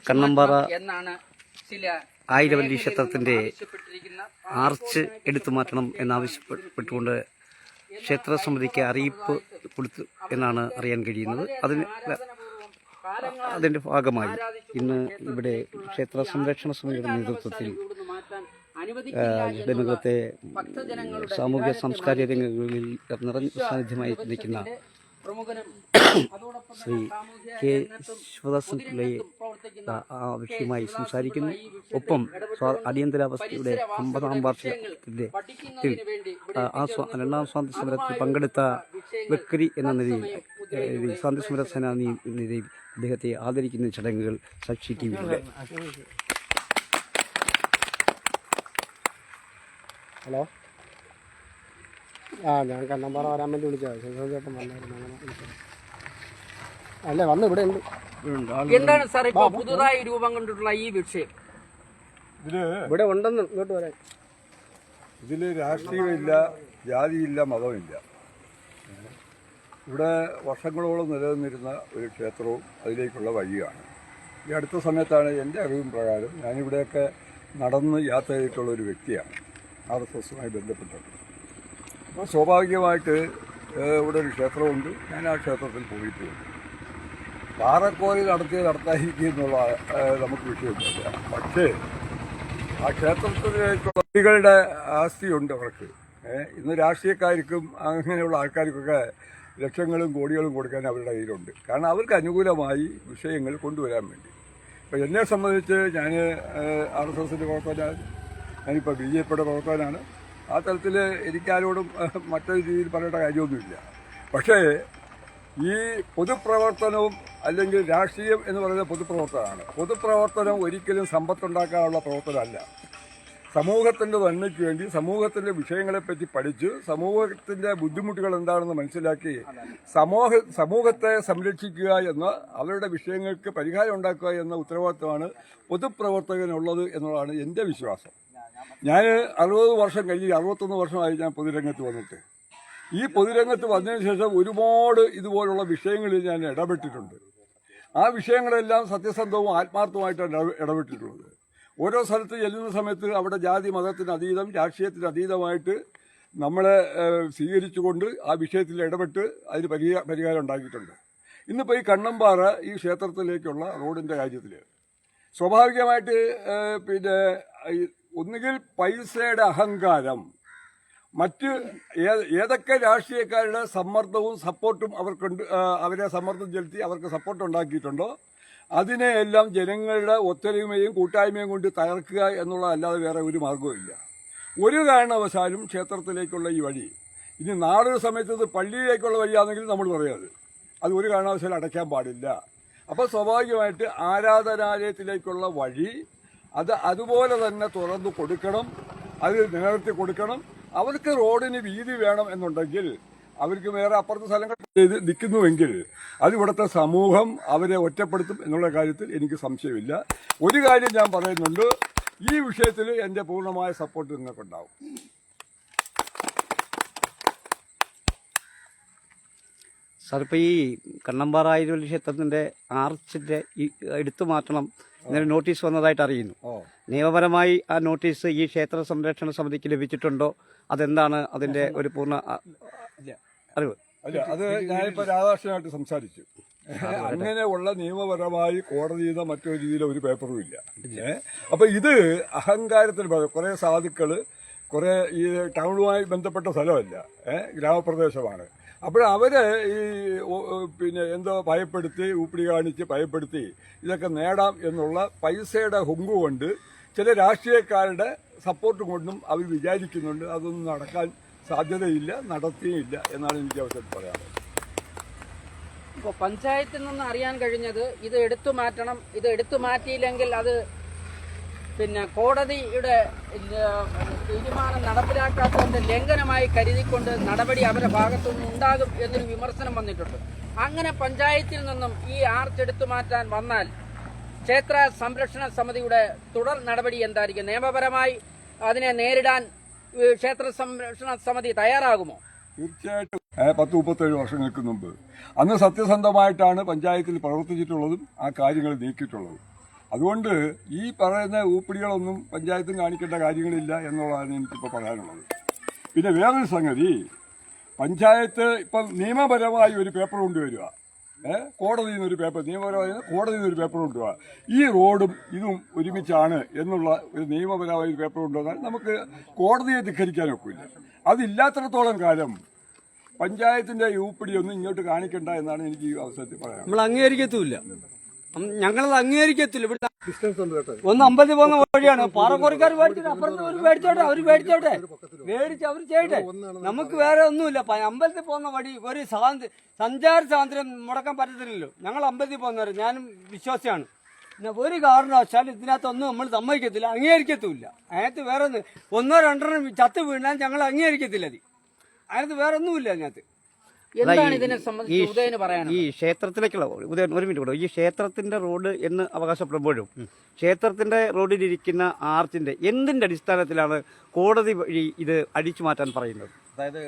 കണ്ണമ്പാറ ആയിരവല്ലി ക്ഷേത്രത്തിന്റെ ആർച്ച് എടുത്തു മാറ്റണം എന്നാവശ്യപ്പെട്ടുകൊണ്ട് ക്ഷേത്ര സമിതിക്ക് അറിയിപ്പ് കൊടുത്തു എന്നാണ് അറിയാൻ കഴിയുന്നത്. അതിന്റെ ഭാഗമായി ഇന്ന് ഇവിടെ ക്ഷേത്ര സംരക്ഷണ സമിതിയുടെ നേതൃത്വത്തിൽ ജനകത്തെ സാമൂഹ്യ സാംസ്കാരിക രംഗങ്ങളിൽ നിറഞ്ഞ സാന്നിധ്യമായി നിൽക്കുന്ന ശ്രീ കെ ശിവദാസൻ പിള്ളയെ ആ വിഷയമായി സംസാരിക്കുന്നു. ഒപ്പം അടിയന്തരാവസ്ഥയുടെ 50ാം വാർഷികത്തിന്റെ രണ്ടാം സ്വാതന്ത്ര്യ സമരത്തിൽ പങ്കെടുത്ത ബക്കരി എന്ന നിലയിൽ സ്വാതന്ത്ര്യ സമര സേനാനി നിലയിൽ അദ്ദേഹത്തെ ആദരിക്കുന്ന ചടങ്ങുകൾ സാക്ഷി ടിവിയിലൂടെ. ഹലോ, ഞാൻ കണ്ണമ്പാറ വരാൻ വേണ്ടി വിളിച്ചതാണ്. ചേട്ടൻ വന്നായിരുന്നു. അല്ലേ വന്ന് ഇവിടെ ഉണ്ട്. എന്താണ് സാർ ഇപ്പോൾ പുതുതായി രൂപം കൊണ്ടിട്ടുള്ള ഈ വിഷയം? ഇവിടെ ഉണ്ടെന്ന് ഇങ്ങോട്ട് വരാൻ. ഇതിൽ രാഷ്ട്രീയമില്ല, ജാതിയില്ല, മതമില്ല. ഇവിടെ വർഷങ്ങളോളം നിലനിന്നിരുന്ന ഒരു ക്ഷേത്രവും അതിലേക്കുള്ള വഴിയാണ്. ഈ അടുത്ത സമയത്താണ് എൻ്റെ അറിവും പ്രകാരം ഞാനിവിടെയൊക്കെ നടന്ന് യാത്ര ചെയ്തിട്ടുള്ള ഒരു വ്യക്തിയാണ് RSSുമായി ബന്ധപ്പെട്ടത്. അപ്പോൾ സ്വാഭാവികമായിട്ട് ഇവിടെ ഒരു ക്ഷേത്രമുണ്ട്. ഞാൻ ആ ക്ഷേത്രത്തിൽ പോയിട്ടുമുണ്ട്. പാറക്കോറി നടത്താതിരിക്കുക എന്നുള്ള നമുക്ക് വിഷയമൊന്നുമില്ല. പക്ഷേ ആ ക്ഷേത്രത്തിലേക്കുള്ള വ്യക്തികളുടെ ആസ്തിയുണ്ട് അവർക്ക്. ഇന്ന് രാഷ്ട്രീയക്കാർക്കും അങ്ങനെയുള്ള ആൾക്കാർക്കൊക്കെ ലക്ഷങ്ങളും കോടികളും കൊടുക്കാൻ അവരുടെ കയ്യിലുണ്ട്. കാരണം അവർക്ക് അനുകൂലമായി വിഷയങ്ങൾ കൊണ്ടുവരാൻ വേണ്ടി. ഇപ്പോൾ എന്നെ സംബന്ധിച്ച് ഞാൻ RSSൻ്റെ പ്രവർത്തകനാണ്. ഞാനിപ്പോൾ BJPയുടെ പ്രവർത്തകനാണ്. ആ തലത്തിൽ എനിക്കാരോടും മറ്റൊരു രീതിയിൽ പറയേണ്ട കാര്യമൊന്നുമില്ല. പക്ഷേ ഈ പൊതുപ്രവർത്തനവും അല്ലെങ്കിൽ രാഷ്ട്രീയം എന്ന് പറയുന്നത് പൊതുപ്രവർത്തനമാണ്. പൊതുപ്രവർത്തനം ഒരിക്കലും സമ്പത്തുണ്ടാക്കാനുള്ള പ്രവർത്തനമല്ല. സമൂഹത്തിൻ്റെ നന്മയ്ക്ക് വേണ്ടി സമൂഹത്തിൻ്റെ വിഷയങ്ങളെപ്പറ്റി പഠിച്ച് സമൂഹത്തിൻ്റെ ബുദ്ധിമുട്ടുകൾ എന്താണെന്ന് മനസ്സിലാക്കി സമൂഹത്തെ സംരക്ഷിക്കുക എന്ന അവരുടെ വിഷയങ്ങൾക്ക് പരിഹാരം ഉണ്ടാക്കുക എന്ന ഉത്തരവാദിത്തമാണ് പൊതുപ്രവർത്തകനുള്ളത് എന്നുള്ളതാണ് എൻ്റെ വിശ്വാസം. ഞാൻ 60 വർഷം കഴിഞ്ഞ് 61 വർഷമായി ഞാൻ പൊതുരംഗത്ത് വന്നിട്ട്. ഈ പൊതുരംഗത്ത് വന്നതിന് ശേഷം ഒരുപാട് ഇതുപോലുള്ള വിഷയങ്ങളിൽ ഞാൻ ഇടപെട്ടിട്ടുണ്ട്. ആ വിഷയങ്ങളെല്ലാം സത്യസന്ധവും ആത്മാർത്ഥവുമായിട്ടാണ് ഇടപെട്ടിട്ടുള്ളത്. ഓരോ സ്ഥലത്ത് ചെല്ലുന്ന സമയത്ത് അവിടെ ജാതി മതത്തിന് അതീതം, രാഷ്ട്രീയത്തിന് അതീതമായിട്ട് നമ്മളെ സ്വീകരിച്ചുകൊണ്ട് ആ വിഷയത്തിൽ ഇടപെട്ട് അതിന് പരിഹാരം ഉണ്ടാക്കിയിട്ടുണ്ട്. ഇന്നിപ്പോൾ ഈ കണ്ണമ്പാറ ഈ ക്ഷേത്രത്തിലേക്കുള്ള റോഡിൻ്റെ കാര്യത്തിൽ സ്വാഭാവികമായിട്ട് പിന്നെ ഒന്നുകിൽ പൈസയുടെ അഹങ്കാരം, മറ്റ് ഏതൊക്കെ രാഷ്ട്രീയക്കാരുടെ സമ്മർദ്ദവും സപ്പോർട്ടും അവർക്കുണ്ട്, അവരെ സമ്മർദ്ദം ചെലുത്തി അവർക്ക് സപ്പോർട്ട് ഉണ്ടാക്കിയിട്ടുണ്ടോ അതിനെയെല്ലാം ജനങ്ങളുടെ ഒത്തൊരുമയും കൂട്ടായ്മയും കൊണ്ട് തകർക്കുക എന്നുള്ളതല്ലാതെ വേറെ ഒരു മാർഗവുമില്ല. ഒരു കാരണവശാലും ക്ഷേത്രത്തിലേക്കുള്ള ഈ വഴി ഇനി നാളൊരു സമയത്ത് ഇത് പള്ളിയിലേക്കുള്ള വഴിയാണെങ്കിൽ നമ്മൾ പറയാത് അത് ഒരു കാരണവശാലും അടയ്ക്കാൻ പാടില്ല. അപ്പോൾ സ്വാഭാവികമായിട്ട് ആരാധനാലയത്തിലേക്കുള്ള വഴി അതുപോലെ തന്നെ തുറന്നു കൊടുക്കണം, അത് നിലനിർത്തി കൊടുക്കണം. അവർക്ക് റോഡിന് വീതി വേണം എന്നുണ്ടെങ്കിൽ അവർക്ക് വേറെ അപ്പുറത്തെ സ്ഥലങ്ങൾ ചെയ്ത് നിൽക്കുന്നുവെങ്കിൽ അത് ഇവിടുത്തെ സമൂഹം അവരെ ഒറ്റപ്പെടുത്തും എന്നുള്ള കാര്യത്തിൽ എനിക്ക് സംശയമില്ല. ഒരു കാര്യം ഞാൻ പറയുന്നുണ്ട്, ഈ വിഷയത്തിൽ എൻ്റെ പൂർണ്ണമായ സപ്പോർട്ട് നിങ്ങൾക്കുണ്ടാവും. സാർ, ഇപ്പോൾ ഈ കണ്ണമ്പാറ ആയിരവല്ലി ക്ഷേത്രത്തിന്റെ ആർച്ചിന്റെ എടുത്തു മാറ്റണം എന്നൊരു നോട്ടീസ് വന്നതായിട്ട് അറിയുന്നു. നിയമപരമായി ആ നോട്ടീസ് ഈ ക്ഷേത്ര സംരക്ഷണ സമിതിക്ക് ലഭിച്ചിട്ടുണ്ടോ? അതെന്താണ് അതിന്റെ ഒരു പൂർണ്ണ അറിവ്? അല്ല, അത് ഞാനിപ്പോൾ രാധാകൃഷ്ണനായിട്ട് സംസാരിച്ചു. അങ്ങനെയുള്ള നിയമപരമായി കോടതിയുടെ മറ്റൊരു രീതിയിലെ ഒരു പേപ്പറും ഇല്ല. അപ്പോൾ ഇത് അഹങ്കാരത്തിന് കുറേ സാധുക്കൾ, കുറേ ഈ ടൗണുമായി ബന്ധപ്പെട്ട സ്ഥലമല്ല, ഗ്രാമപ്രദേശമാണ്. അപ്പോൾ അവരെ ഈ പിന്നെ എന്തോ ഭയപ്പെടുത്തി, ഊപ്പിടി കാണിച്ച് ഭയപ്പെടുത്തി ഇതൊക്കെ നേടാം എന്നുള്ള പൈസയുടെ ഹുങ്ക് കൊണ്ട് ചില രാഷ്ട്രീയക്കാരുടെ സപ്പോർട്ട് കൊണ്ടും അവർ വിചാരിക്കുന്നുണ്ട്. അതൊന്നും നടക്കാൻ സാധ്യതയില്ല, നടത്തിയില്ല എന്നാണ് എനിക്ക് അവസരത്തിൽ പറയാനുള്ളത്. ഇപ്പോൾ പഞ്ചായത്തിൽ നിന്ന് അറിയാൻ കഴിഞ്ഞത് ഇത് എടുത്തു മാറ്റണം, ഇത് എടുത്തു മാറ്റിയില്ലെങ്കിൽ അത് പിന്നെ കോടതിയുടെ തീരുമാനം നടപ്പിലാക്കാത്തതിന്റെ ലംഘനമായി കരുതിക്കൊണ്ട് നടപടി അവരുടെ ഭാഗത്തുനിന്ന് ഉണ്ടാകും എന്നൊരു വിമർശനം വന്നിട്ടുണ്ട്. അങ്ങനെ പഞ്ചായത്തിൽ നിന്നും ഈ ആർച്ച് എടുത്തു മാറ്റാൻ വന്നാൽ ക്ഷേത്ര സംരക്ഷണ സമിതിയുടെ തുടർ നടപടി എന്തായിരിക്കും? നിയമപരമായി അതിനെ നേരിടാൻ ക്ഷേത്ര സംരക്ഷണ സമിതി തയ്യാറാകുമോ? തീർച്ചയായിട്ടും 10-37 വർഷങ്ങൾക്ക് മുമ്പ് അന്ന് സത്യസന്ധമായിട്ടാണ് പഞ്ചായത്തിൽ പ്രവർത്തിച്ചിട്ടുള്ളതും ആ കാര്യങ്ങൾ നീക്കിയിട്ടുള്ളതും. അതുകൊണ്ട് ഈ പറയുന്ന ഊപ്പിടികളൊന്നും പഞ്ചായത്തും കാണിക്കേണ്ട കാര്യങ്ങളില്ല എന്നുള്ളതാണ് എനിക്കിപ്പോൾ പറയാനുള്ളത്. പിന്നെ വേറൊരു സംഗതി, പഞ്ചായത്ത് ഇപ്പം നിയമപരമായി ഒരു പേപ്പർ കൊണ്ടുവരിക, കോടതിയിൽ നിന്നൊരു പേപ്പർ, നിയമപരമായി കോടതിയിൽ നിന്നൊരു പേപ്പർ കൊണ്ടുവരിക, ഈ റോഡും ഇതും ഒരുമിച്ചാണ് എന്നുള്ള ഒരു നിയമപരമായ ഒരു പേപ്പർ കൊണ്ടുവന്നാൽ നമുക്ക് കോടതിയെ ധിക്കരിക്കാനൊക്കില്ല. അതില്ലാത്തിടത്തോളം കാലം പഞ്ചായത്തിന്റെ യൂപ്പിടിയൊന്നും ഇങ്ങോട്ട് കാണിക്കണ്ട എന്നാണ് എനിക്ക് ഈ അവസരത്തിൽ പറയാം. നമ്മൾ അംഗീകരിക്കത്തുമില്ല, ഞങ്ങളത് അംഗീകരിക്കത്തില്ല. ഇവിടെ ഒന്ന് അമ്പലത്തിൽ പോകുന്ന വഴിയാണ്. പാറക്കോറിക്കാർ മേടിച്ചിട്ട് അപ്പുറത്ത് അവർ മേടിച്ചോട്ടെ, മേടിച്ച് അവർ ചെയ്യട്ടെ. നമുക്ക് വേറെ ഒന്നുമില്ല. അമ്പലത്തിൽ പോകുന്ന വഴി ഒരു സഞ്ചാര സ്വാതന്ത്ര്യം മുടക്കാൻ പറ്റത്തില്ലല്ലോ. ഞങ്ങൾ അമ്പലത്തിൽ പോകുന്നവർ, ഞാനും വിശ്വാസിയാണ്. പിന്നെ ഒരു കാരണവശാലും ഇതിനകത്തൊന്നും നമ്മൾ സമ്മതിക്കത്തില്ല, അംഗീകരിക്കത്തുമില്ല. അതിനകത്ത് വേറെ ഒന്നോ രണ്ടെണ്ണം ചത്ത് വീണാൽ ഞങ്ങൾ അംഗീകരിക്കത്തില്ല. അതിനകത്ത് വേറെ ഒന്നുമില്ല അതിനകത്ത്. എന്താണ് ഇതിനെ സംബന്ധിച്ച് ഉദയന് പറയാനുള്ളത്? ഈ ക്ഷേത്രത്തിലേക്കുള്ള ഒരു മിനിറ്റ് കൂടെ, ഈ ക്ഷേത്രത്തിന്റെ റോഡ് എന്ന് അവകാശപ്പെടുമ്പോഴും ക്ഷേത്രത്തിന്റെ റോഡിലിരിക്കുന്ന ആർച്ചിന്റെ എന്തിന്റെ അടിസ്ഥാനത്തിലാണ് കോടതി വഴി ഇത് അടിച്ചു മാറ്റാൻ പറയുന്നത്? അതായത്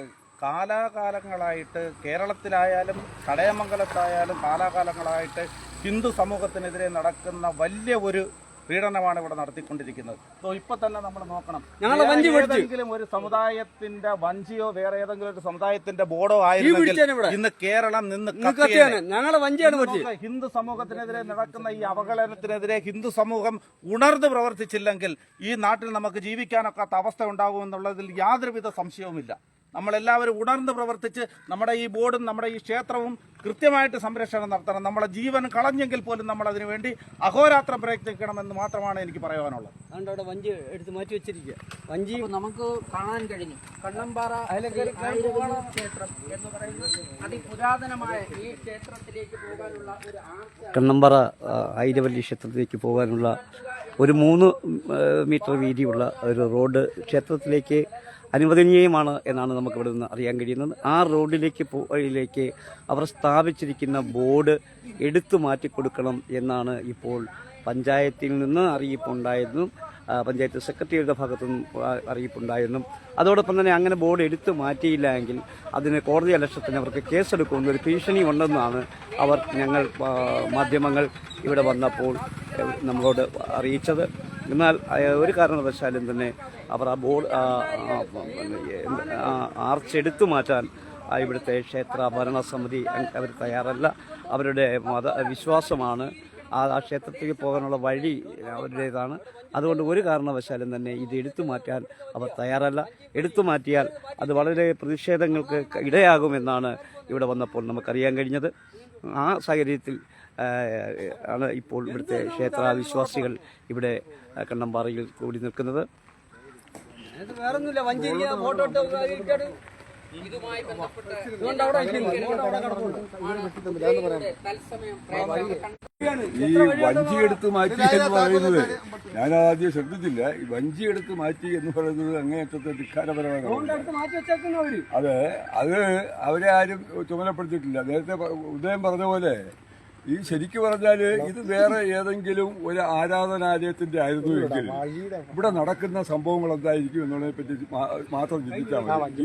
കാലാകാലങ്ങളായിട്ട് കേരളത്തിലായാലും കടയമംഗലത്തായാലും കാലാകാലങ്ങളായിട്ട് ഹിന്ദു സമൂഹത്തിനെതിരെ നടക്കുന്ന വലിയ ഒരു പീഡനമാണ് ഇവിടെ നടത്തിക്കൊണ്ടിരിക്കുന്നത്. ഇപ്പൊ തന്നെ നമ്മൾ നോക്കണം, ഏതെങ്കിലും ഒരു സമുദായത്തിന്റെ വഞ്ചിയോ വേറെ ഏതെങ്കിലും ഒരു സമുദായത്തിന്റെ ബോർഡോ ആയിരുന്നെങ്കിൽ ഇന്ന് കേരളം നിന്ന് ഹിന്ദു സമൂഹത്തിനെതിരെ നടക്കുന്ന ഈ അവഹേളനത്തിനെതിരെ ഹിന്ദു സമൂഹം ഉണർന്ന് പ്രവർത്തിച്ചില്ലെങ്കിൽ ഈ നാട്ടിൽ നമുക്ക് ജീവിക്കാനൊക്കാത്ത അവസ്ഥ ഉണ്ടാകുമെന്നുള്ളതിൽ യാതൊരുവിധ സംശയവുമില്ല. നമ്മളെല്ലാവരും ഉണർന്ന് പ്രവർത്തിച്ച് നമ്മുടെ ഈ ബോർഡും നമ്മുടെ ഈ ക്ഷേത്രവും കൃത്യമായിട്ട് സംരക്ഷണം നടത്തണം. നമ്മളെ ജീവൻ കളഞ്ഞെങ്കിൽ പോലും നമ്മൾ അതിനു വേണ്ടി അഹോരാത്രം പ്രയത്നിക്കണമെന്ന് മാത്രമാണ് എനിക്ക് പറയാനുള്ളത്. അതുകൊണ്ട് അവിടെ വഞ്ചി എടുത്ത് മാറ്റി വെച്ചിരിക്കുക. വഞ്ചി നമുക്ക് കാണാൻ കഴിഞ്ഞു. കണ്ണമ്പാറ ക്ഷേത്രം എന്ന് പറയുന്നത് അതിപുരാതനമായ ഈ ക്ഷേത്രത്തിലേക്ക് പോകാനുള്ള ഒരു കണ്ണമ്പാറ ആയിരവല്ലി ക്ഷേത്രത്തിലേക്ക് പോകാനുള്ള ഒരു 3 മീറ്റർ വീതിയുള്ള ഒരു റോഡ് ക്ഷേത്രത്തിലേക്ക് അനുവദനീയമാണ് എന്നാണ് നമുക്ക് ഇവിടെ നിന്ന് അറിയാൻ കഴിയുന്നത്. ആ റോഡിലേക്ക് അവർ സ്ഥാപിച്ചിരിക്കുന്ന ബോർഡ് എടുത്തു മാറ്റിക്കൊടുക്കണം എന്നാണ് ഇപ്പോൾ പഞ്ചായത്തിൽ നിന്ന് അറിയിപ്പുണ്ടായതെന്നും പഞ്ചായത്ത് സെക്രട്ടറിയുടെ ഭാഗത്തുനിന്നും അറിയിപ്പുണ്ടായിരുന്നു. അതോടൊപ്പം തന്നെ അങ്ങനെ ബോർഡ് എടുത്തു മാറ്റിയില്ല എങ്കിൽ അതിന് കോടതി അലക്ഷ്യത്തിന് അവർക്ക് കേസെടുക്കുമെന്ന് ഒരു ഭീഷണി ഉണ്ടെന്നാണ് ഞങ്ങൾ മാധ്യമങ്ങൾ ഇവിടെ വന്നപ്പോൾ നമ്മളോട് അറിയിച്ചത്. എന്നാൽ ഒരു കാരണവശാലും തന്നെ അവർ ആ ബോർഡ് ആർച്ച് എടുത്തു മാറ്റാൻ ഇവിടുത്തെ ക്ഷേത്ര ഭരണസമിതി അവർ തയ്യാറല്ല. അവരുടെ വിശ്വാസമാണ് ആ ക്ഷേത്രത്തിലേക്ക് പോകാനുള്ള വഴി അവരുടേതാണ്. അതുകൊണ്ട് ഒരു കാരണവശാലും തന്നെ ഇത് എടുത്തു മാറ്റാൻ അവർ തയ്യാറല്ല. എടുത്തു മാറ്റിയാൽ അത് വളരെ പ്രതിഷേധങ്ങൾക്ക് ഇടയാകുമെന്നാണ് ഇവിടെ വന്നപ്പോൾ നമുക്കറിയാൻ കഴിഞ്ഞത്. ആ സാഹചര്യത്തിൽ ആണ് ഇപ്പോൾ ഇവിടുത്തെ ക്ഷേത്ര വിശ്വാസികൾ ഇവിടെ കണ്ണമ്പാറയിൽ കൂടി നിൽക്കുന്നത്. വേറൊന്നുമില്ല, വഞ്ചി ഫോട്ടോ ഇതുമായി ബന്ധപ്പെട്ട് ഈ വഞ്ചി എടുത്ത് മാറ്റി എന്ന് പറയുന്നത് ഞാൻ ആദ്യം ശ്രദ്ധിച്ചില്ല. ഈ വഞ്ചി എടുത്ത് മാറ്റി എന്ന് പറയുന്നത് അങ്ങേയറ്റത്തെ ധിക്കാരപരമാണ്. അതെ, അത് അവരെ ആരും ചുമതലപ്പെടുത്തിയിട്ടില്ല. നേരത്തെ ഉദയം പറഞ്ഞ പോലെ ഈ ശരിക്കും പറഞ്ഞാൽ ഇത് വേറെ ഏതെങ്കിലും ഒരു ആരാധനാലയത്തിന്റെ ആയിരുന്നു എങ്കിൽ ഇവിടെ നടക്കുന്ന സംഭവങ്ങൾ എന്തായിരിക്കും എന്നുള്ളതിനെ പറ്റി മാത്രം ചിന്തിച്ചാൽ മതി.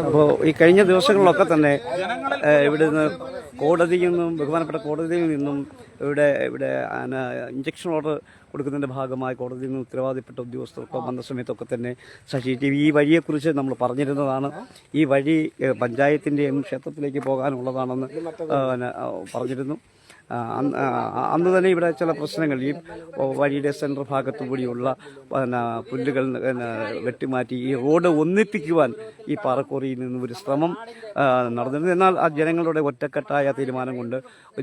അപ്പോൾ ഈ കഴിഞ്ഞ ദിവസങ്ങളിലൊക്കെ തന്നെ ഇവിടെ നിന്ന് കോടതിയിൽ നിന്നും ബഹുമാനപ്പെട്ട കോടതിയിൽ നിന്നും ഇവിടെ ഇഞ്ചക്ഷൻ ഓർഡർ കൊടുക്കുന്നതിൻ്റെ ഭാഗമായി കോടതിയിൽ നിന്ന് ഉത്തരവാദിപ്പെട്ട ഉദ്യോഗസ്ഥർക്കൊക്കെ വന്ന സമയത്തൊക്കെ തന്നെ ശശി ടി വി ഈ വഴിയെക്കുറിച്ച് നമ്മൾ പറഞ്ഞിരുന്നതാണ്. ഈ വഴി പഞ്ചായത്തിൻ്റെയും ക്ഷേത്രത്തിലേക്ക് പോകാനുള്ളതാണെന്ന് പറഞ്ഞിരുന്നു. അന്ന് തന്നെ ഇവിടെ ചില പ്രശ്നങ്ങൾ ഈ വഴിയുടെ സെൻട്രൽ ഭാഗത്തു കൂടിയുള്ള പുല്ലുകൾ വെട്ടിമാറ്റി ഈ റോഡ് ഒന്നിപ്പിക്കുവാൻ ഈ പാറക്കോറിയിൽ നിന്നും ഒരു ശ്രമം നടന്നിരുന്നു. എന്നാൽ ആ ജനങ്ങളുടെ ഒറ്റക്കെട്ടായ തീരുമാനം കൊണ്ട്,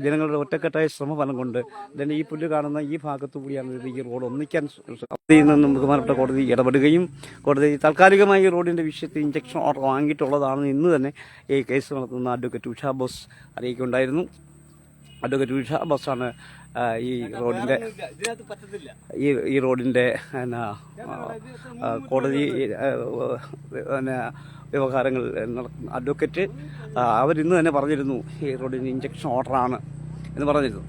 ജനങ്ങളുടെ ഒറ്റക്കെട്ടായ ശ്രമഫലം കൊണ്ട് തന്നെ ഈ പുല്ല് കാണുന്ന ഈ ഭാഗത്തു കൂടിയാണ് ഈ റോഡ് ഒന്നിക്കാൻ കോടതിയിൽ നിന്നും ബഹുമാനപ്പെട്ട കോടതി ഇടപെടുകയും കോടതി താൽക്കാലികമായി ഈ റോഡിൻ്റെ വിഷയത്തിൽ ഇഞ്ചക്ഷൻ ഓർഡർ വാങ്ങിയിട്ടുള്ളതാണെന്ന് ഇന്ന് തന്നെ ഈ കേസ് നടത്തുന്ന അഡ്വക്കേറ്റ് ഉഷ ബോസ് അറിയിക്കുണ്ടായിരുന്നു. അഡ്വക്കേറ്റ് ഉഷ ബോസാണ് ഈ റോഡിൻ്റെ കോടതി വ്യവഹാരങ്ങൾ നടത്തുന്ന അഡ്വക്കേറ്റ്. അവരിന്ന് തന്നെ പറഞ്ഞിരുന്നു ഈ റോഡിന് ഇഞ്ചക്ഷൻ ഓർഡറാണ് എന്ന് പറഞ്ഞിരുന്നു.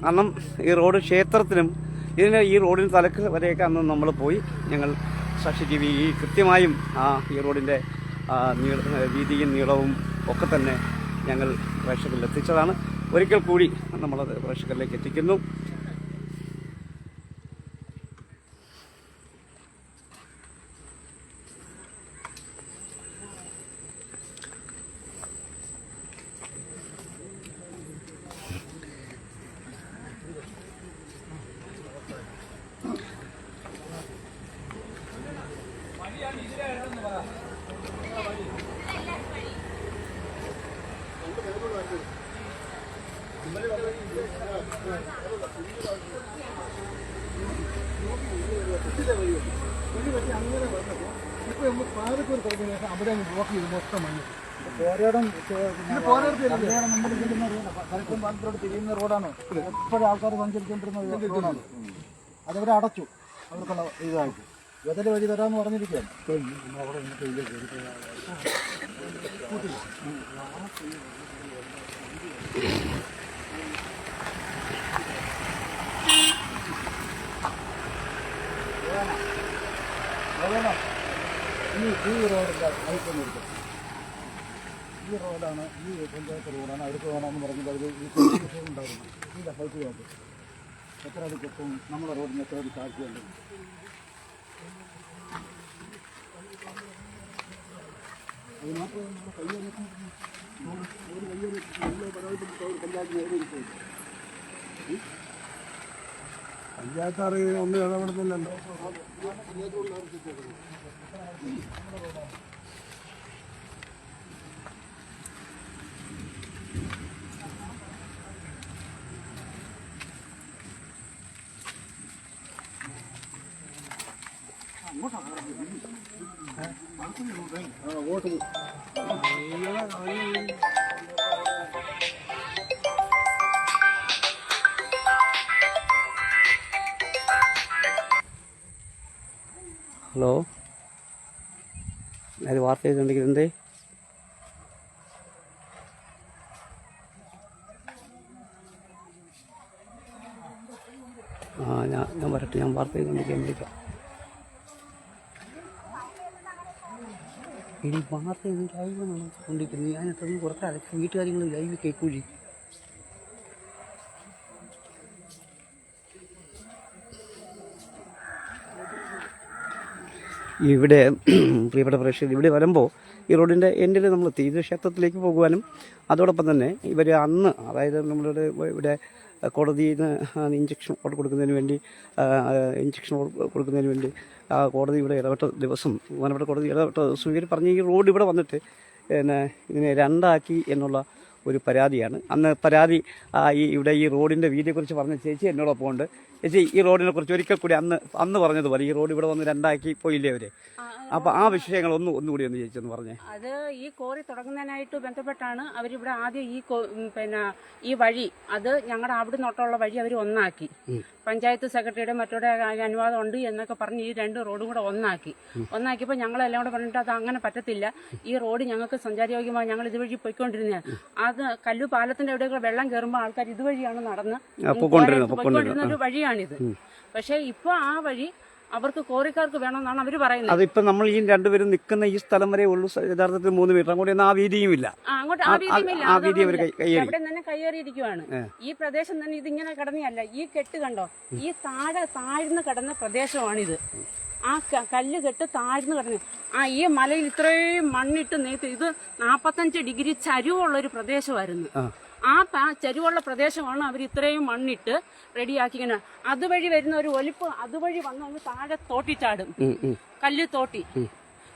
കാരണം ഈ റോഡ് ക്ഷേത്രത്തിനും ഈ റോഡിന് തലക്ക് വരെയൊക്കെ അന്ന് നമ്മൾ പോയി ഞങ്ങൾ സാക്ഷി ടി വി കൃത്യമായും ഈ റോഡിൻ്റെ വീതിയും നീളവും ഒക്കെ തന്നെ ഞങ്ങൾ പ്രേക്ഷകരിൽ എത്തിച്ചതാണ്. ഒരിക്കൽ കൂടി നമ്മളത് പ്രേക്ഷകരിലേക്ക് എത്തിക്കുന്നു. അവിടെ ബ്ലോക്ക് ചെയ്ത് മൊത്തം മണ്ണ് തിരിയുന്ന റോഡാണ്. എപ്പോഴും ആൾക്കാർ സഞ്ചരിച്ചുകൊണ്ടിരുന്ന റോഡാണ്. അതവരെ അടച്ചു. അവർക്കുള്ള ഇതായിട്ട് ബദൽ വഴി തരാമെന്ന് പറഞ്ഞിരിക്കുകയാണ്. ഈ റോഡിൻ്റെ ഹൈറ്റ് എടുക്കും. ഈ റോഡാണ്, ഈ പഞ്ചായത്ത് റോഡാണ്. അവർക്ക് വേണമെന്ന് പറഞ്ഞിട്ട് അവർ ഈ കോൺസ്റ്റിറ്റ്യൂഷൻ ഉണ്ടായിരുന്നു. ഈ ഹൈറ്റ് നോക്ക് എത്ര അടി കിട്ടും, നമ്മുടെ റോഡിന് എത്ര അടി സാധ്യതയുണ്ട്. അത് മാത്രമേ പഞ്ചായത്ത് അറിയുന്ന ഒന്നും ഇടപെടുന്നില്ലല്ലോ. ഹലോ, ഞാൻ വാർത്ത ചെയ്തുകൊണ്ടെങ്കിൽ എന്തേ? ഞാൻ വരട്ടെ, ഞാൻ വാർത്ത ചെയ്തുകൊണ്ടിരിക്കാൻ വിളിക്കാം. ഇനി വാർത്ത ലൈവ് കൊണ്ടിരിക്കുന്നത് ഞാനിട്ടൊന്നും കുറച്ച് വീട്ടുകാര്യങ്ങൾ ലൈവ് കേൾക്കൂലി. ഇവിടെ പ്രിയപ്പെട്ട പ്രേക്ഷകർ, ഇവിടെ വരുമ്പോൾ ഈ റോഡിൻ്റെ എൻഡിൽ നമ്മൾ ഇത് ക്ഷേത്രത്തിലേക്ക് പോകുവാനും അതോടൊപ്പം തന്നെ ഇവർ അന്ന്, അതായത് നമ്മളുടെ ഇവിടെ കോടതിയിൽ നിന്ന് ഇഞ്ചക്ഷൻ കൊടുക്കുന്നതിന് വേണ്ടി കോടതി ഇവിടെ ഇടപെട്ട ദിവസം, ബഹുമാനപ്പെട്ട കോടതി ഇടപെട്ട ദിവസം ഇവർ പറഞ്ഞ ഈ റോഡ് ഇവിടെ വന്നിട്ട് പിന്നെ ഇതിനെ രണ്ടാക്കി എന്നുള്ള ഒരു പരാതിയാണ്. അന്ന് പരാതി ഇവിടെ ഈ റോഡിൻ്റെ വീതിയെക്കുറിച്ച് പറഞ്ഞ ചേച്ചി എന്നോടൊപ്പം ഉണ്ട്. ചേച്ചി, ഈ റോഡിനെ കുറിച്ച് ഒരിക്കൽ കൂടി അന്ന് പറഞ്ഞതുപോലെ ഈ റോഡ് ഇവിടെ വന്ന് രണ്ടാക്കി പോയില്ലേ അവര്? അപ്പൊ ആ വിഷയങ്ങൾ ഒന്നുകൂടി ഒന്ന് ചേച്ചി പറഞ്ഞേ. അത് ഈ കോറി തുടങ്ങുന്നതിനായിട്ട് ബന്ധപ്പെട്ടാണ് അവരിവിടെ ആദ്യം ഈ വഴി, അത് ഞങ്ങളുടെ അവിടെ നിന്നോട്ടുള്ള വഴി അവർ ഒന്നാക്കി. പഞ്ചായത്ത് സെക്രട്ടറിയുടെ മറ്റോടെ അനുവാദം ഉണ്ട് എന്നൊക്കെ പറഞ്ഞ് ഈ രണ്ട് റോഡും കൂടെ ഒന്നാക്കിയപ്പോൾ ഞങ്ങളെല്ലാം കൂടെ പറഞ്ഞിട്ട് അത് അങ്ങനെ പറ്റത്തില്ല, ഈ റോഡ് ഞങ്ങൾക്ക് സഞ്ചാരയോഗ്യമായി ഞങ്ങൾ ഇതുവഴി പോയിക്കൊണ്ടിരുന്നത്. അത് കല്ലു പാലത്തിന്റെ എവിടെയൊക്കെ വെള്ളം കയറുമ്പോൾ ആൾക്കാർ ഇതുവഴിയാണ് നടന്ന് പോയിക്കൊണ്ടിരുന്ന ഒരു വഴിയാണിത്. പക്ഷെ ഇപ്പൊ ആ വഴി അവർക്ക് കോറിക്കാർക്ക് വേണമെന്നാണ് അവർ പറയുന്നത്. അതിപ്പോ നമ്മൾ ഈ രണ്ടുപേരും നിൽക്കുന്ന ഈ സ്ഥലം വരെ ഉള്ളൂ, യഥാർത്ഥത്തിൽ 3 മീറ്റർ അങ്ങോട്ട് ആ വീതിയും ഇല്ല. അവിടെ തന്നെ കയ്യേറിയിരിക്കുവാണ്. ഈ പ്രദേശം തന്നെ ഇതിങ്ങനെ കിടന്നല്ല, ഈ കെട്ട് കണ്ടോ, ഈ താഴ്ന്ന് കിടന്ന പ്രദേശമാണിത്. ആ കല്ല് കെട്ട് താഴ്ന്ന് കിടന്നു. ഈ മലയിൽ ഇത്രയും മണ്ണിട്ട് നെയ്ത്ത്, ഇത് 45 ഡിഗ്രി ചരിവുള്ളൊരു പ്രദേശമായിരുന്നു. ആ ചരിവുള്ള പ്രദേശമാണ് അവർ ഇത്രയും മണ്ണിട്ട് റെഡിയാക്കിങ്ങനെ. അതുവഴി വരുന്ന ഒരു ഒലിപ്പ് അതുവഴി വന്ന് താഴെ തോട്ടി ചാടും, കല്ല് തോട്ടി.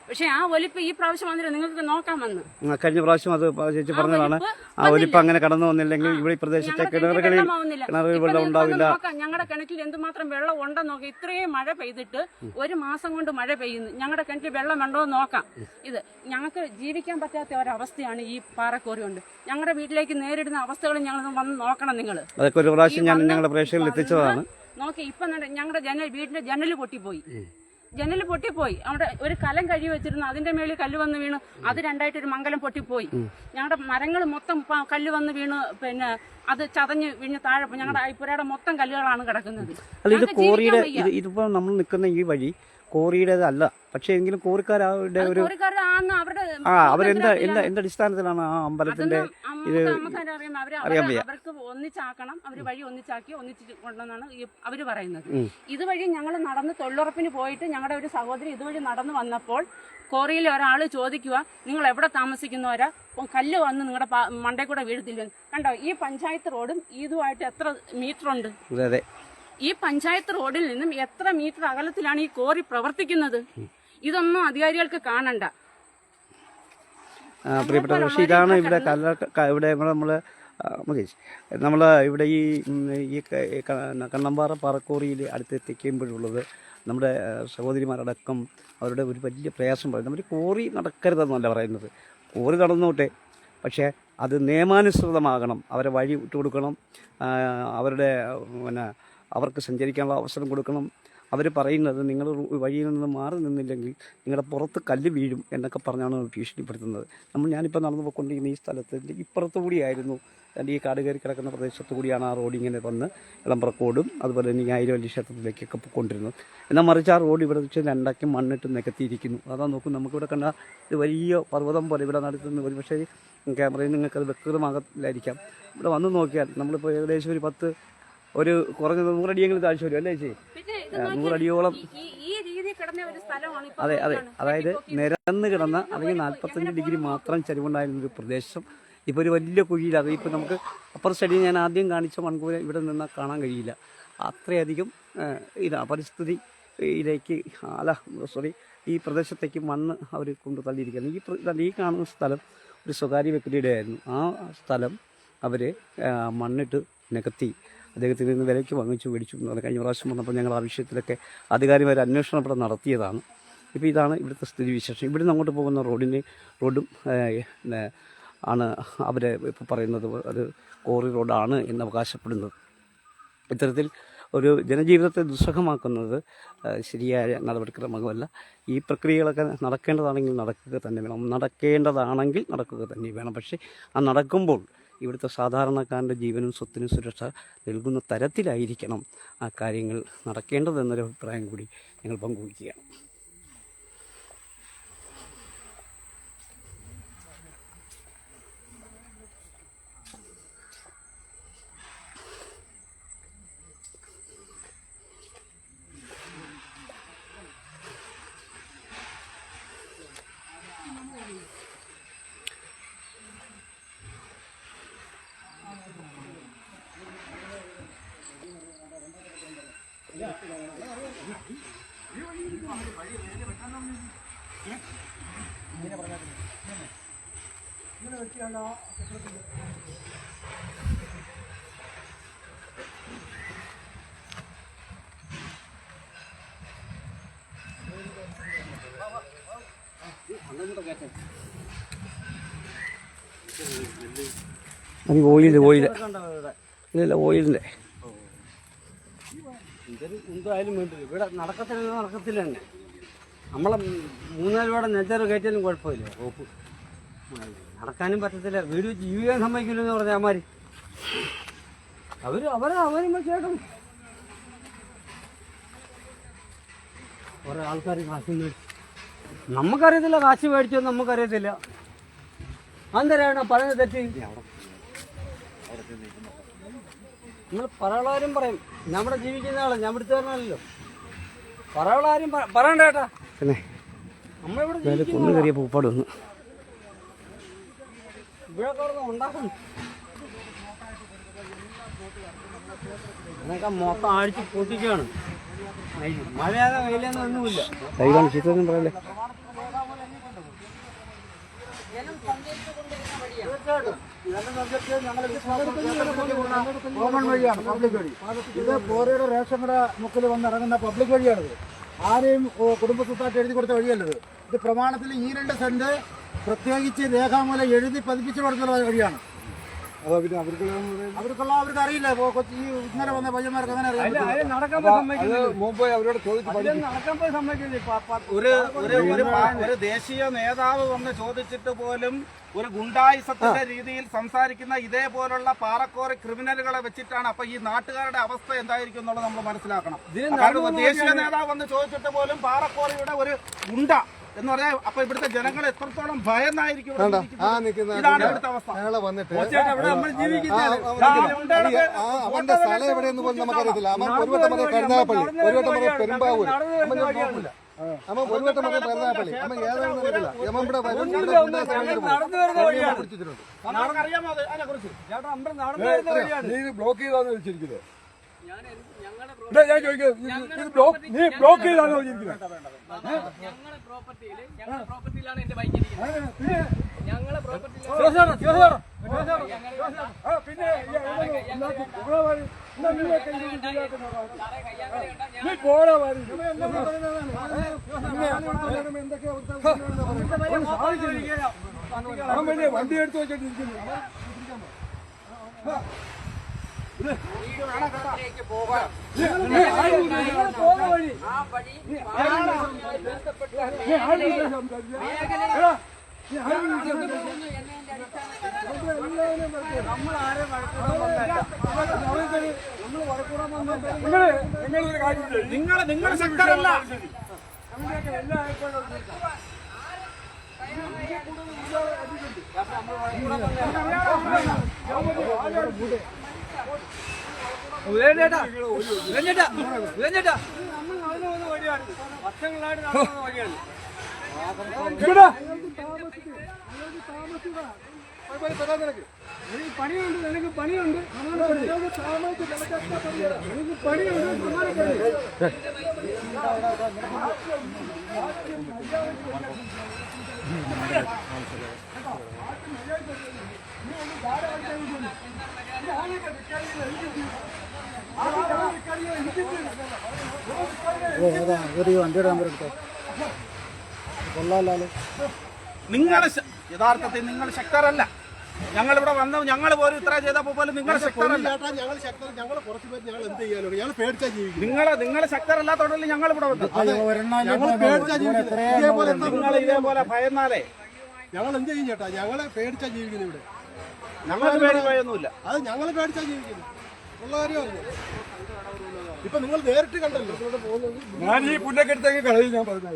പക്ഷെ ആ ഒലിപ്പ് ഈ പ്രാവശ്യം വന്നില്ല, നിങ്ങൾക്ക് നോക്കാമെന്ന്. കഴിഞ്ഞ പ്രാവശ്യം അത് ചേച്ചി പറഞ്ഞതാണ്, ആ ഒലിപ്പ് അങ്ങനെ കടന്നു വന്നില്ലെങ്കിൽ ഇവിടെ ഈ പ്രദേശത്തെ കിണറുകളിൽ വെള്ളം ഉണ്ടാവില്ല. ഞങ്ങളുടെ കിണറ്റിൽ എന്തുമാത്രം വെള്ളം ഉണ്ടെന്ന് നോക്കാം. ഇത്രയും മഴ പെയ്തിട്ട് 1 മാസം കൊണ്ട് മഴ പെയ്യുന്നു, ഞങ്ങളുടെ കിണറ്റിൽ വെള്ളം ഉണ്ടോ എന്ന് നോക്കാം. ഇത് ഞങ്ങൾക്ക് ജീവിക്കാൻ പറ്റാത്ത ഒരവസ്ഥയാണ് ഈ പാറക്കോറി കൊണ്ട്. ഞങ്ങളുടെ വീട്ടിലേക്ക് നേരിടുന്ന അവസ്ഥകൾ ഞങ്ങൾ വന്ന് നോക്കണം. നിങ്ങൾ അതൊക്കെ ഒരു പ്രാവശ്യം ഞാൻ ഞങ്ങളുടെ പ്രേക്ഷകരിൽ എത്തിച്ചതാണ്. നോക്കി ഇപ്പൊ ഞങ്ങളുടെ വീടിന്റെ ജനല് പൊട്ടിപ്പോയി. ജനൽ പൊട്ടിപ്പോയി. അവിടെ ഒരു കലം കഴുകി വെച്ചിരുന്നു, അതിന്റെ മേളിൽ കല്ല് വന്ന് വീണ് അത് രണ്ടായിട്ട് ഒരു മംഗലം പൊട്ടിപ്പോയി. ഞങ്ങളുടെ മരങ്ങൾ മൊത്തം കല്ല് വന്ന് വീണ് പിന്നെ അത് ചതഞ്ഞ് വീണ് താഴെ ഞങ്ങളുടെ പുരയുടെ മൊത്തം കല്ലുകളാണ് കിടക്കുന്നത്. അല്ല, ഇത് കോറിയുടെ ഇതിപ്പോ നമ്മൾ നിൽക്കുന്ന ഈ വഴി കോറിയുടേതല്ല, പക്ഷേ എങ്കിലും കോറിക്കാരുടെ ഒരു അവരെന്താ അടിസ്ഥാനത്തിലാണ് ആ അമ്പലത്തിന്റെ ഇത് അറിയാൻ വയ്യ. അവർക്ക് ഒന്നിച്ചാക്കണം, അവര് വഴി ഒന്നിച്ചാക്കി ഒന്നിച്ച് കൊണ്ടെന്നാണ് അവര് പറയുന്നത്. ഇതുവഴി ഞങ്ങൾ നടന്ന് തൊഴിലുറപ്പിന് പോയിട്ട് ഞങ്ങളുടെ ഒരു സഹോദരി ഇതുവഴി നടന്നു വന്നപ്പോൾ കോറിയിൽ ഒരാൾ ചോദിക്കുക, നിങ്ങൾ എവിടെ താമസിക്കുന്നവരാ, കല്ല് വന്ന് നിങ്ങളുടെ മണ്ടേ കൂടെ വീഴത്തില്ല. കണ്ടോ, ഈ പഞ്ചായത്ത് റോഡും ഇതുമായിട്ട് എത്ര മീറ്റർ ഉണ്ട്? അതെ, ഈ പഞ്ചായത്ത് റോഡിൽ നിന്നും എത്ര മീറ്റർ അകലത്തിലാണ് ഈ കോറി പ്രവർത്തിക്കുന്നത്? ഇതൊന്നും അധികാരികൾക്ക് കാണണ്ട. പ്രിയപ്പെട്ട പക്ഷേ ഇതാണ് ഇവിടെ ഇവിടെ നമ്മൾ ഇവിടെ ഈ കണ്ണമ്പാറ പാറക്കോറിയിൽ അടുത്തെത്തിക്കുമ്പോഴുള്ളത് നമ്മുടെ സഹോദരിമാരടക്കം അവരുടെ ഒരു വലിയ പ്രയാസം പറയുന്നത്, നമ്മൾ കോറി നടക്കരുതെന്നല്ല പറയുന്നത്, കോറി നടന്നോട്ടെ, പക്ഷേ അത് നിയമാനുസൃതമാകണം. അവരെ വഴി വിട്ടു കൊടുക്കണം, അവരുടെ അവർക്ക് സഞ്ചരിക്കാനുള്ള അവസരം കൊടുക്കണം. അവർ പറയുന്നത് നിങ്ങൾ വഴിയിൽ നിന്ന് മാറി നിന്നില്ലെങ്കിൽ നിങ്ങളുടെ പുറത്ത് കല്ല് വീഴും എന്നൊക്കെ പറഞ്ഞാണ് ഭീഷണിപ്പെടുത്തുന്നത്. ഞാനിപ്പോൾ നടന്നു പോയിക്കൊണ്ടിരിക്കുന്ന ഈ സ്ഥലത്തിൻ്റെ ഇപ്പുറത്തു കൂടിയായിരുന്നു, ഈ കാട് കയറി കിടക്കുന്ന പ്രദേശത്തു കൂടിയാണ് ആ റോഡ് ഇങ്ങനെ വന്ന് ഇളമ്പ്രക്കോടും അതുപോലെ തന്നെ ഈ ആയിരവല്ലി ക്ഷേത്രത്തിലേക്കൊക്കെ പോയിക്കൊണ്ടിരുന്നത്. എന്നാൽ മറിച്ച് ആ റോഡ് ഇവിടെ വെച്ച് രണ്ടാക്കി മണ്ണിട്ട് നികത്തിയിരിക്കുന്നു. അതാ നോക്കും, നമുക്കിവിടെ കണ്ട ഒരു വലിയ പർവ്വതം പോലെ ഇവിടെ നടത്തുന്ന ഒരു പക്ഷേ ക്യാമറയിൽ നിങ്ങൾക്കത് വ്യക്തമാകത്തില്ലായിരിക്കാം. ഇവിടെ വന്ന് നോക്കിയാൽ നമ്മളിപ്പോൾ ഏകദേശം ഒരു കുറഞ്ഞ 100 അടിയെങ്കിലും താഴ്ച വരും അല്ലേ ചേച്ചി? 100 അടിയോളം. അതെ, അതായത് നിരന്ന് കിടന്ന അല്ലെങ്കിൽ 45 ഡിഗ്രി മാത്രം ചരിവുണ്ടായിരുന്നൊരു പ്രദേശം ഇപ്പോൾ ഒരു വലിയ കുഴിയിലാണ്. ഇപ്പോൾ നമുക്ക് അപ്പർ സൈഡിൽ ഞാൻ ആദ്യം കാണിച്ച മൺകൂര ഇവിടെ നിന്നാൽ കാണാൻ കഴിയില്ല. അത്രയധികം പരിസ്ഥിതിയിലേക്ക് ഈ പ്രദേശത്തേക്ക് മണ്ണ് അവർ കൊണ്ടു തള്ളിയിരിക്കുകയാണ്. ഈ കാണുന്ന സ്ഥലം ഒരു സ്വകാര്യ വ്യക്തിയുടെ ആയിരുന്നു. ആ സ്ഥലം അവർ മണ്ണിട്ട് നികത്തി അദ്ദേഹത്തിൽ നിന്ന് വിലയ്ക്ക് വാങ്ങിച്ചു മേടിച്ചു എന്ന് പറഞ്ഞാൽ കഴിഞ്ഞ പ്രാവശ്യം വന്നപ്പോൾ ഞങ്ങൾ ആ വിഷയത്തിലൊക്കെ അധികാരിമാർ അന്വേഷണം ഇവിടെ നടത്തിയതാണ്. ഇപ്പോൾ ഇതാണ് ഇവിടുത്തെ സ്ഥിതിവിശേഷം. ഇവിടെ നിന്ന് അങ്ങോട്ട് പോകുന്ന റോഡും ആണ് അവർ ഇപ്പോൾ പറയുന്നത് അത് കോറി റോഡാണ് എന്ന് അവകാശപ്പെടുന്നത്. ഇത്തരത്തിൽ ഒരു ജനജീവിതത്തെ ദുസ്സഹമാക്കുന്നത് ശരിയായ നടപടിക്രമമല്ല. ഈ പ്രക്രിയകളൊക്കെ നടക്കേണ്ടതാണെങ്കിൽ നടക്കുക തന്നെ വേണം. പക്ഷേ ആ നടക്കുമ്പോൾ ഇവിടുത്തെ സാധാരണക്കാരൻ്റെ ജീവനും സ്വത്തിനും സുരക്ഷ നൽകുന്ന തരത്തിലായിരിക്കണം ആ കാര്യങ്ങൾ നടക്കേണ്ടതെന്നൊരു അഭിപ്രായം കൂടി ഞങ്ങൾ പങ്കുവയ്ക്കുകയാണ്. അത് ഓയിലിൻ്റെ എന്തായാലും വേണ്ടില്ല. ഇവിടെ നടക്കത്തില്ല തന്നെ. നമ്മളെ 3-4 രൂപയുടെ നെഞ്ചറ് കയറ്റാനും കുഴപ്പമില്ല. റോപ്പ് നടക്കാനും പറ്റത്തില്ല. വീട് ജീവിക്കാൻ സമ്മതിക്കില്ലെന്ന് പറഞ്ഞ അമ്മാര് അവരും ചേട്ടൻ കുറെ ആൾക്കാർ കാശ് മേടിച്ചു. നമുക്കറിയത്തില്ല, കാശ് മേടിച്ചോ നമുക്കറിയത്തില്ല. അന്തരാണ് പറയുന്നത് തെറ്റ്. നിങ്ങൾ പറയാനും പറയും. ഞാൻ ഇവിടെ ജീവിക്കുന്ന ആളാണ്, ഞാൻ ഇവിടുത്തെ പറഞ്ഞല്ലോ. പറയാനും പറയണ്ട ചേട്ടാ. പിന്നെ നമ്മളിവിടെ കൊന്നു കയറിയ പൂപ്പാട് വന്നു. ഇവിടെ ഉണ്ടാക്കുന്നു എന്നൊക്കെ മൊത്തം അടിച്ച് പൊട്ടിക്കുകയാണ്. മഴയാതെ വെയിലെന്ന് ഒന്നുമില്ല. ചിത്രമൊന്നും പറയല്ലേ. കോമൺ വഴിയാണ്, പബ്ലിക് വഴി. ഇത് കോറിയുടെ റേഷൻ കട മുക്കിൽ വന്നിറങ്ങുന്ന പബ്ലിക് വഴിയാണിത്. ആരെയും കുടുംബസ്വത്തായിട്ട് എഴുതി കൊടുത്ത വഴിയല്ലത്. ഇത് പ്രമാണത്തിൽ ഈ 2 സെന്റ് പ്രത്യേകിച്ച് രേഖാമൂലം എഴുതി പതിപ്പിച്ചു കൊടുക്കുന്ന വഴിയാണ്. അതാ പിന്നെ അവർക്ക് അറിയില്ല. ഈ ഇന്നലെ വന്ന പയ്യന്മാർക്ക് അങ്ങനെ അറിയാം. നടക്കാൻ അത് മുമ്പ് അവരോട് ചോദിച്ചു പഠിക്കും. നടക്കാൻ പോയി സമ്മതിക്കില്ല. ഒരു ദേശീയ നേതാവ് വന്ന് ചോദിച്ചിട്ട് പോലും ഒരു ഗുണ്ടായിസത്തിന്റെ രീതിയിൽ സംസാരിക്കുന്ന ഇതേപോലുള്ള പാറക്കോറി ക്രിമിനലുകളെ വെച്ചിട്ടാണ്. അപ്പൊ ഈ നാട്ടുകാരുടെ അവസ്ഥ എന്തായിരിക്കും എന്നുള്ളത് നമ്മൾ മനസ്സിലാക്കണം. കാരണം ദേശീയ നേതാവ് വന്ന് ചോദിച്ചിട്ട് പോലും പാറക്കോറിയുടെ ഒരു ഗുണ്ട എന്ന് പറഞ്ഞാൽ അപ്പൊ ഇവിടുത്തെ ജനങ്ങൾ എത്രത്തോളം ഭയന്നായിരിക്കും. ഇതാണ് ഇവിടുത്തെ അവസ്ഥ. അവന്റെ സ്ഥലം എവിടെയെന്ന് പോലും നമുക്കറിയത്തില്ല. അവൻ ഒരു വട്ടം പറഞ്ഞ കരുനാഗപ്പള്ളി, ഒരു വട്ടം പറഞ്ഞ പെരുമ്പാവൂർ, അവൻ നോക്കില്ല. അവൻ ഒരു വട്ടം പറഞ്ഞ കരുനാഗപ്പള്ളി, അവൻ ഏതാണെന്ന് അറിയത്തില്ല. അവൻ ഇവിടെ ബ്ലോക്ക് ചെയ്താന്ന് വെച്ചിരിക്കുന്നത്. ഞാൻ ചോദിക്കുന്നത് നീ ബ്ലോക്ക് ചെയ്താന്ന് വെച്ചിരിക്കുന്നത്. ഞങ്ങളുടെ പ്രോപ്പർട്ടിയിലാണ് എന്റെ ബൈക്ക് ഇരിക്കുന്നത്. ഞങ്ങളുടെ പ്രോപ്പർട്ടിയിലാണ്. വണ്ടി എടുത്തു വെച്ചിട്ടിരിക്കുന്നു. വീട്ടിലേക്ക് പോകാം. ആ വഴി ബന്ധപ്പെട്ട നിങ്ങൾ ശക്തരല്ല. വർഷങ്ങളായിട്ട് നടക്കുന്ന വഴിയാണ്. എനിക്ക് പണിയുണ്ട്, എനിക്ക് പണിയുണ്ട്, എനിക്ക് പണിയുണ്ട്. ഒരു വണ്ടിയുടെ നമ്പർ എടുത്തോ. കൊള്ളാലോ. നിങ്ങൾ യഥാർത്ഥത്തിൽ നിങ്ങൾ ശക്തരല്ല. ഞങ്ങളിവിടെ വന്ന് ഞങ്ങൾ പോലും ഇത്ര ചെയ്തപ്പോ പോലും നിങ്ങൾ ശക്തരല്ല. നിങ്ങൾ ശക്തരല്ലാത്തോണ്ടല്ലേ ഞങ്ങൾ ഇവിടെ വന്നു. നിങ്ങൾ ഇതേപോലെ ഭയന്നാലേ ഞങ്ങൾ എന്ത് ചെയ്യും ചേട്ടാ? ഞങ്ങളെ പേടിച്ചാ ജീവിക്കുന്നത് ഇവിടെ. ഞങ്ങൾക്ക് പേടി ഭയൊന്നുമില്ല. അത് ഞങ്ങൾ പേടിച്ചാ ജീവിക്കുന്നത് ഉള്ള കാര്യമല്ല. ഇപ്പൊ നിങ്ങൾ നേരിട്ട് കണ്ടല്ലോ. ഞാൻ ഈ പുല്ലക്കെടുത്തേക്ക് കളയും. ഞാൻ പറഞ്ഞ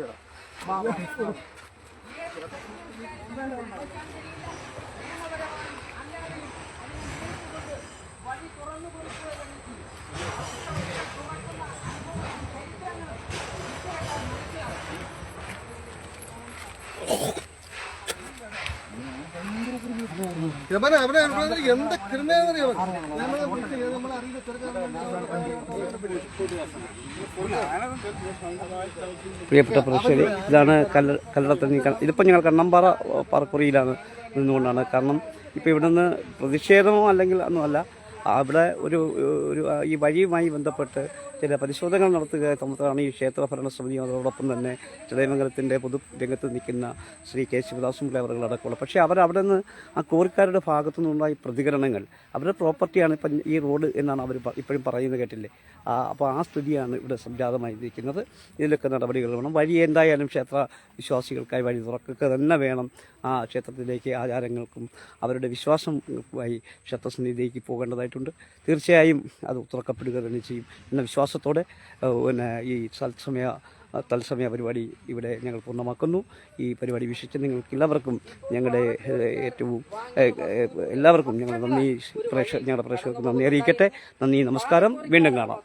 അവിടെ എന്താ ക്രിമിനറിയോ പ്രിയപ്പെട്ട പ്രേക്ഷകരെ, ഇതാണ് കല്ലടത്തണ്ണി. ഇതിപ്പോൾ ഞങ്ങൾ കണ്ണമ്പാറ പാറക്കുറിയിലാണ് നിന്നുകൊണ്ടാണ്. കാരണം ഇപ്പോൾ ഇവിടെ നിന്ന് പ്രതിഷേധമോ അല്ലെങ്കിൽ ഒന്നുമല്ല, അവിടെ ഒരു ഈ വഴിയുമായി ബന്ധപ്പെട്ട് ചില പരിശോധനകൾ നടത്തുക സംബന്ധിച്ചാണ് ഈ ക്ഷേത്ര ഭരണസമിതി. അതോടൊപ്പം തന്നെ ചടയമംഗലത്തിൻ്റെ പൊതു രംഗത്ത് നിൽക്കുന്ന ശ്രീ കെ ശിവദാസും അടക്കമുള്ള. പക്ഷേ അവരവിടെ നിന്ന് ആ കോറിക്കാരുടെ ഭാഗത്തു നിന്നുണ്ടായ പ്രതികരണങ്ങൾ, അവരുടെ പ്രോപ്പർട്ടിയാണ് ഇപ്പം ഈ റോഡ് എന്നാണ് അവർ ഇപ്പോഴും പറയുന്നത്, കേട്ടില്ലേ? അപ്പോൾ ആ സ്ഥിതിയാണ് ഇവിടെ സംജാതമായിരിക്കുന്നത്. ഇതിലൊക്കെ നടപടികൾ വേണം. വഴി എന്തായാലും ക്ഷേത്ര വിശ്വാസികൾക്കായി വഴി തുറക്കുക തന്നെ വേണം. ആ ക്ഷേത്രത്തിലേക്ക് ആചാരങ്ങൾക്കും അവരുടെ വിശ്വാസമായി ക്ഷേത്രസന്നിധിയിലേക്ക് പോകേണ്ടതായിട്ടുണ്ട്. തീർച്ചയായും അത് തുറക്കപ്പെടുക തന്നെ ചെയ്യും എന്ന വിശ്വാസത്തോടെ പിന്നെ ഈ തത്സമയ പരിപാടി ഇവിടെ ഞങ്ങൾ പൂർണ്ണമാക്കുന്നു. ഈ പരിപാടി വീക്ഷിച്ച് നിങ്ങൾക്ക് എല്ലാവർക്കും ഞങ്ങളുടെ എല്ലാവർക്കും ഞങ്ങൾ ഞങ്ങളുടെ പ്രേക്ഷകർക്ക് നന്ദി അറിയിക്കട്ടെ. നന്ദി, നമസ്കാരം. വീണ്ടും കാണാം.